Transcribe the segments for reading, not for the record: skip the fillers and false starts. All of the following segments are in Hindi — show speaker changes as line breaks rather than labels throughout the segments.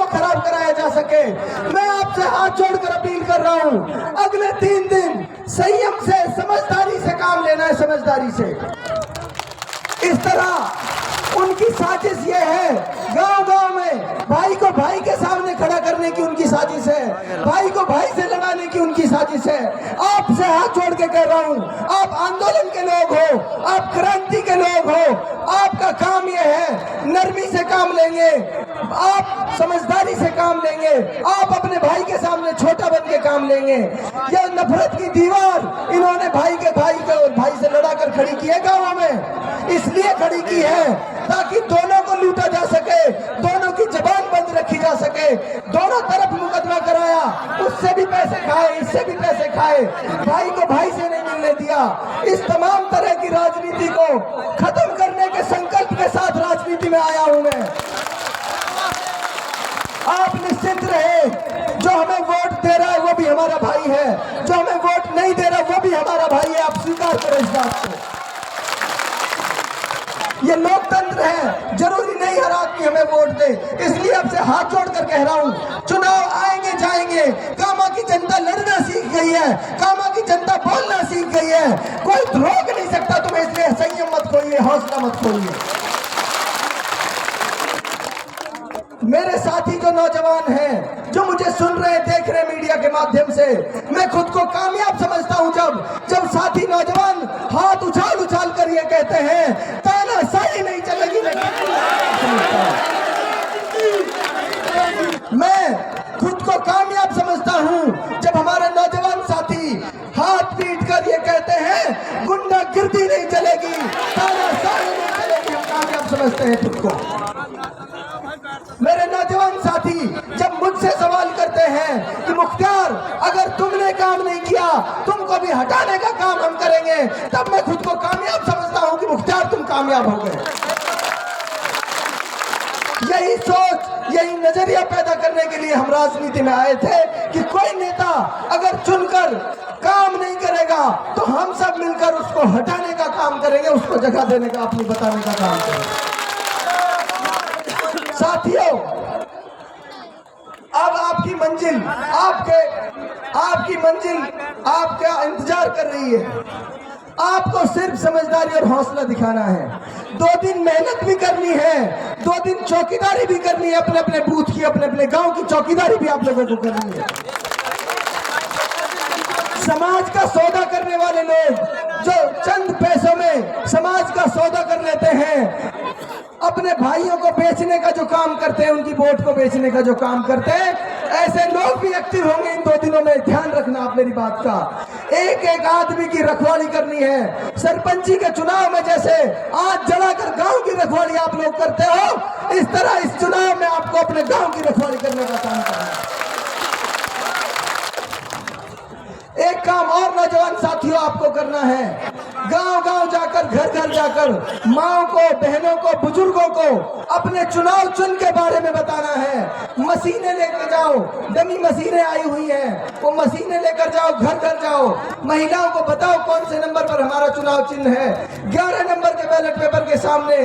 खराब कराया जा सके। मैं आपसे हाथ जोड़कर अपील कर रहा हूं, अगले 3 दिन संयम से, समझदारी से काम लेना है, समझदारी से। इस तरह उनकी साजिश ये है, गांव-गांव में भाई को भाई के सामने खड़ा करने की उनकी साजिश है, भाई को भाई से लड़ाने की उनकी साजिश है। आपसे हाथ जोड़ के कह रहा हूं, आप आंदोलन के लोग हो, आप क्रांति के लोग हो, आपका काम ये है, नरमी से काम लेंगे, आप समझदारी से काम लेंगे, आप अपने भाई के सामने छोटा बन के काम लेंगे। यह नफरत की दीवार इन्होंने भाई से लड़ा कर खड़ी की है गाँवों में, इसलिए खड़ी की है ताकि दोनों को लूटा जा सके, दोनों की जबान बंद रखी जा सके, दोनों तरफ मुकदमा कराया, उससे भी पैसे खाए, इससे भी पैसे खाए, भाई को भाई से नहीं मिलने दिया। इस तमाम तरह की राजनीति को खत्म करने के संकल्प के साथ राजनीति में आया हूं मैं। आप निश्चित रहे, जो हमें वोट दे रहा है वो भी हमारा भाई है, जो हमें वोट नहीं दे रहा वो भी हमारा भाई है। आप स्वीकार करें इस बात को। ये लोकतंत्र है, जरूरी नहीं हर आदमी हमें वोट दे। इसलिए आपसे हाथ जोड़कर कह रहा हूं, चुनाव आएंगे जाएंगे, कामा की जनता लड़ना सीख गई है, कामा की जनता बोलना सीख गई है, कोई रोक नहीं सकता तुम्हें। इसलिए संयम मत खोइए, हौसला मत खोइए। मेरे साथी जो नौजवान हैं, जो मुझे सुन रहे देख रहे मीडिया के माध्यम से, मैं खुद को कामयाब समझता हूं जब साथी नौजवान हाथ उछाल उछाल कर ये कहते हैं तानाशाही नहीं चलेगी। मैं खुद को कामयाब समझता हूं जब हमारे नौजवान साथी हाथ पीट कर ये कहते हैं गुंडागिर्दी नहीं चलेगी, तानाशाही नहीं चलेगी। हम कामयाब समझते हैं खुद को। मेरे नौजवान साथी जब मुझसे सवाल करते हैं कि मुख्तार अगर तुमने काम नहीं किया, तुमको भी हटाने का काम हम करेंगे, तब मैं खुद को कामयाब समझता हूं कि मुख्तार तुम कामयाब हो गए। यही सोच, यही नजरिया पैदा करने के लिए हम राजनीति में आए थे कि कोई नेता अगर चुनकर काम नहीं करेगा तो हम सब मिलकर उसको हटाने का काम करेंगे, उसको जगह देने का, अपनी बताने का काम करेंगे। साथियों, अब आपकी मंजिल आपका इंतजार कर रही है। आपको सिर्फ समझदारी और हौसला दिखाना है। 2 दिन मेहनत भी करनी है, 2 दिन चौकीदारी भी करनी है, अपने अपने बूथ की, अपने अपने गांव की चौकीदारी भी आप लोगों को करनी है। समाज का सौदा करने वाले लोग जो चंद पैसों में समाज का सौदा कर लेते हैं, अपने भाइयों को बेचने का जो काम करते हैं, उनकी वोट को बेचने का जो काम करते हैं, ऐसे लोग भी एक्टिव होंगे इन 2 दिनों में। ध्यान रखना आप मेरी बात का। एक एक आदमी की रखवाली करनी है। सरपंची के चुनाव में जैसे आज जलाकर गांव की रखवाली आप लोग करते हो, इस तरह इस चुनाव में आपको अपने गांव की रखवाली करने का काम करना है। एक काम और नौजवान साथियों आपको करना है, गांव-गांव जाकर, घर-घर जाकर माओ को, बहनों को, बुजुर्गों को अपने चुनाव चिन्ह के बारे में बताना है। मशीनें लेकर जाओ, डमी मशीनें आई हुई हैं, वो मशीनें लेकर जाओ, घर-घर जाओ, महिलाओं को बताओ कौन से नंबर पर हमारा चुनाव चिन्ह है। 11 नंबर के बैलेट पेपर के सामने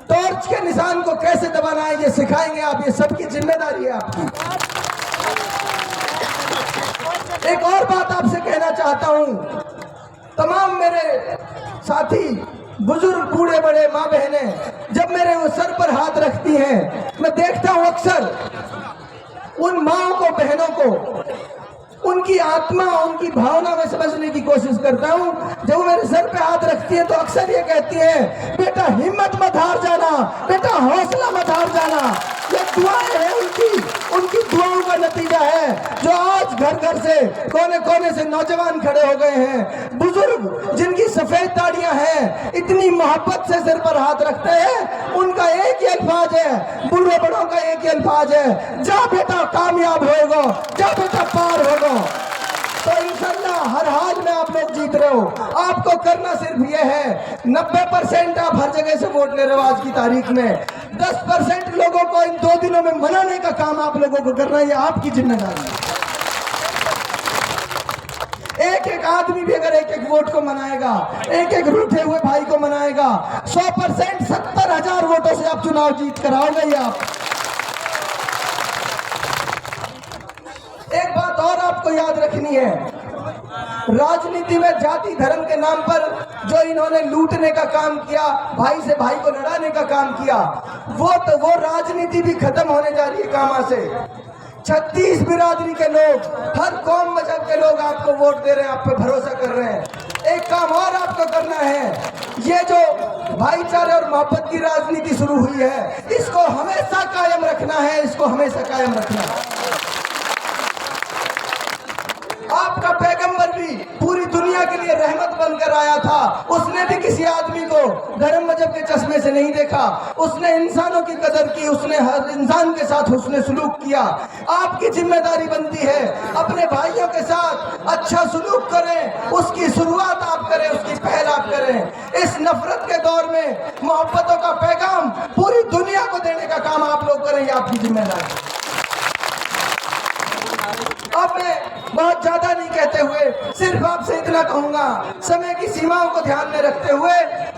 टॉर्च के निशान को कैसे दबाना है ये सिखाएंगे आप। ये सबकी जिम्मेदारी है आपकी। एक और बात आपसे कहना चाहता हूं, तमाम मेरे साथी बुजुर्ग, बूढ़े बड़े, माँ बहनें जब मेरे वो सर पर हाथ रखती हैं, मैं देखता हूं अक्सर उन माओ को, बहनों को, उनकी आत्मा, उनकी भावना में समझने की कोशिश करता हूं। जब वो मेरे सर पे हाथ रखती है तो अक्सर ये कहती है, बेटा हिम्मत मत हार जाना, बेटा हौसला मत हार जाना। ये दुआएं हैं उनकी दुआओं का नतीजा है जो आज घर घर से, कोने कोने से नौजवान खड़े हो गए हैं। बुजुर्ग जिनकी सफेद दाढ़ियां हैं, इतनी मोहब्बत से सिर पर हाथ रखते हैं, उनका एक ही अल्फाज है, बूढ़े बड़ों का एक ही अल्फाज है, जा बेटा कामयाब होगा, जा बेटा पार होगा। तो इंशाल्लाह हर हाल में आप लोग जीत रहे हो। आपको करना सिर्फ ये है, 90% आप हर जगह से वोट ले रहे हो आज की तारीख में, 10% लोगों को इन 2 दिनों में मनाने का काम आप लोगों को करना है। ये आपकी जिम्मेदारी है। एक एक आदमी भी अगर एक एक वोट को मनाएगा, एक एक रूठे हुए भाई को मनाएगा, 100% 70,000 वोटों से आप चुनाव जीत कर आओगे। आप आपको याद रखनी है। राजनीति में जाति धर्म के नाम पर जो इन्होंने लूटने का काम किया, भाई से भाई को लड़ाने का काम किया, वो राजनीति भी खत्म होने जा रही है कामा से। 36 बिरादरी के लोग, हर कौम मजहब के लोग आपको वोट दे रहे हैं, आप पे भरोसा कर रहे हैं। एक काम और आपको करना है, ये जो भाईचारे और मोहब्बत की राजनीति शुरू हुई है, इसको हमेशा कायम रखना है, इसको हमेशा कायम रखना है। आपका पैगंबर भी पूरी दुनिया के लिए रहमत बनकर आया था। उसने भी किसी आदमी को धर्म मजहब के चश्मे से नहीं देखा, उसने इंसानों की कदर की, उसने हर इंसान के साथ उसने सुलूक किया। आपकी जिम्मेदारी बनती है अपने भाइयों के साथ अच्छा सुलूक करें, उसकी शुरुआत आप करें, उसकी पहल आप करें। इस नफरत के दौर में मोहब्बतों का पैगाम पूरी दुनिया को देने का काम आप लोग करें, ये आपकी जिम्मेदारी। अब मैं बहुत ज्यादा नहीं कहते हुए सिर्फ आपसे इतना कहूंगा, समय की सीमाओं को ध्यान में रखते हुए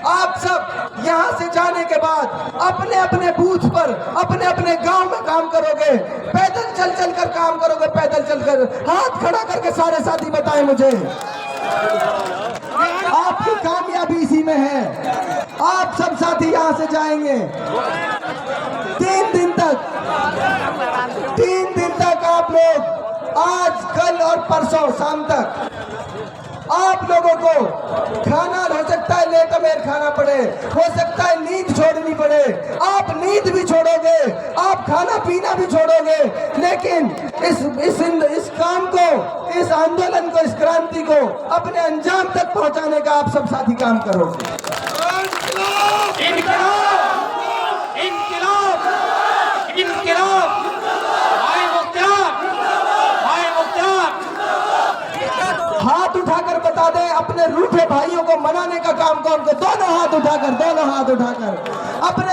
आप सब यहाँ से जाने के बाद अपने अपने बूथ पर, अपने अपने गांव में काम करोगे, पैदल चल चल कर काम करोगे, पैदल चलकर। हाथ खड़ा करके सारे साथी बताएं मुझे, आपकी कामयाबी इसी में है। आप सब साथी यहाँ से जाएंगे 3 दिन तक आप लोग, आज कल और परसों शाम तक आप लोगों को खाना हो सकता है लेट अमेर खाना पड़े, हो सकता है नींद छोड़नी पड़े, आप नींद भी छोड़ोगे, आप खाना पीना भी छोड़ोगे, लेकिन इस काम को, इस आंदोलन को, इस क्रांति को अपने अंजाम तक पहुंचाने का आप सब साथी काम करोगे। हाथ उठाकर बता दें अपने रूठे भाइयों को मनाने का काम कौन को, दोनों हाथ उठाकर अपने